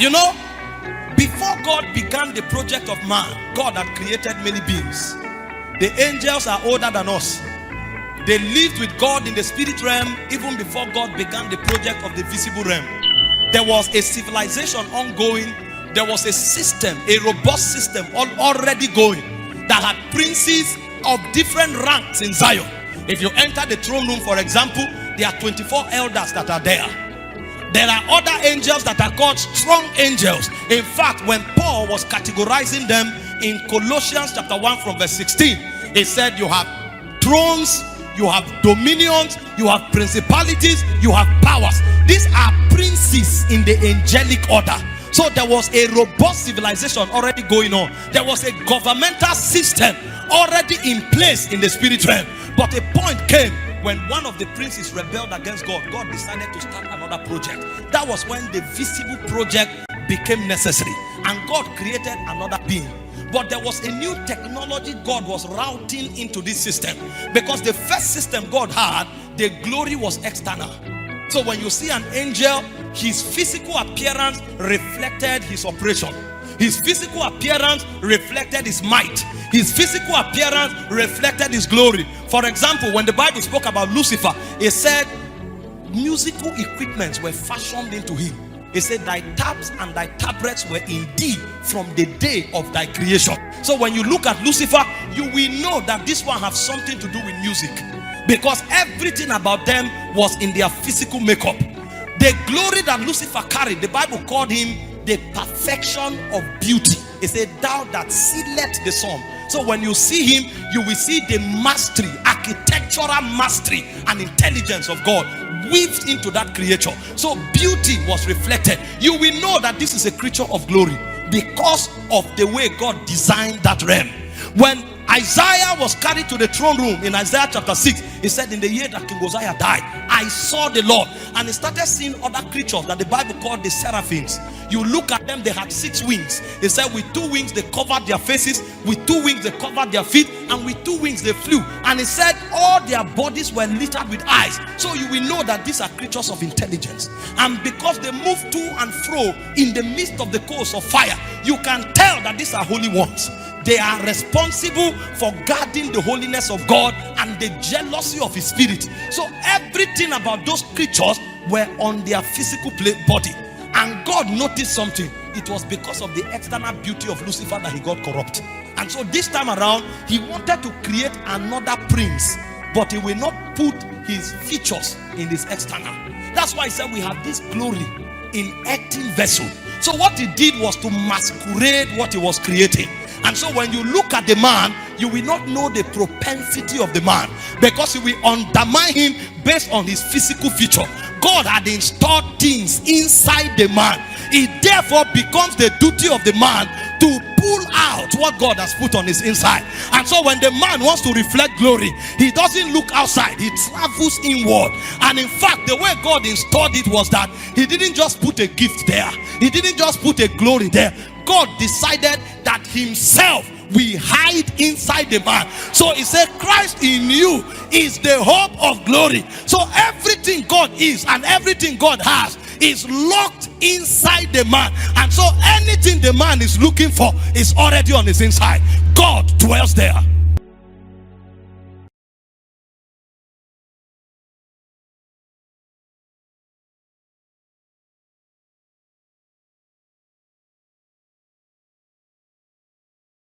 You know, before God began the project of man, God had created many beings. The angels are older than us. They lived with God in the spirit realm even before God began the project of the visible realm. There was a civilization ongoing. There was a system, a robust system already going, that had princes of different ranks in Zion. If you enter the throne room, for example, there are 24 elders that are there. There are other angels that are called strong angels. In fact, when Paul was categorizing them in Colossians chapter 1 from verse 16, he said you have thrones, you have dominions, you have principalities, you have powers. These are princes in the angelic order. So there was a robust civilization already going on. There was a governmental system already in place in the spirit realm. But a point came when one of the princes rebelled against God. God decided to start another project. That was when the visible project became necessary, and God created another being. But there was a new technology God was routing into this system, because the first system God had, the glory was external. So when you see an angel, his physical appearance reflected his operation. His physical appearance reflected his might. His physical appearance reflected his glory. For example, when the Bible spoke about Lucifer, it said musical equipments were fashioned into him. It said thy taps and thy tabrets were indeed from the day of thy creation. So when you look at Lucifer, you will know that this one has something to do with music, because everything about them was in their physical makeup. The glory that Lucifer carried, the Bible called him the perfection of beauty. It said, thou that sealeth the sun. So when you see him, you will see the mastery, architectural mastery and intelligence of God weaved into that creature. So beauty was reflected. You will know that this is a creature of glory because of the way God designed that realm. When Isaiah was carried to the throne room in Isaiah chapter 6, he said, in the year that King Uzziah died, I saw the Lord. And he started seeing other creatures that the Bible called the seraphims. You look at them, they had 6 wings. He said with 2 wings they covered their faces, with 2 wings they covered their feet, and with 2 wings they flew. And he said all their bodies were littered with eyes. So you will know that these are creatures of intelligence. And because they move to and fro in the midst of the coals of fire, you can tell that these are holy ones. They are responsible for guarding the holiness of God and the jealousy of his spirit. So everything about those creatures were on their physical body. And God noticed something. It was because of the external beauty of Lucifer that he got corrupt. And so this time around, he wanted to create another prince, but he will not put his features in this external. That's why he said we have this glory in earthen vessel. So what he did was to masquerade what he was creating. And so when you look at the man, you will not know the propensity of the man, because you will undermine him based on his physical feature. God had installed things inside the man. It therefore becomes the duty of the man to pull out what God has put on his inside. And so when the man wants to reflect glory, he doesn't look outside, he travels inward. And in fact, the way God installed it was that he didn't just put a gift there, he didn't just put a glory there. God decided that himself will hide inside the man. So he said Christ in you is the hope of glory. So everything God is and everything God has is locked inside the man. And so anything the man is looking for is already on his inside. God dwells there.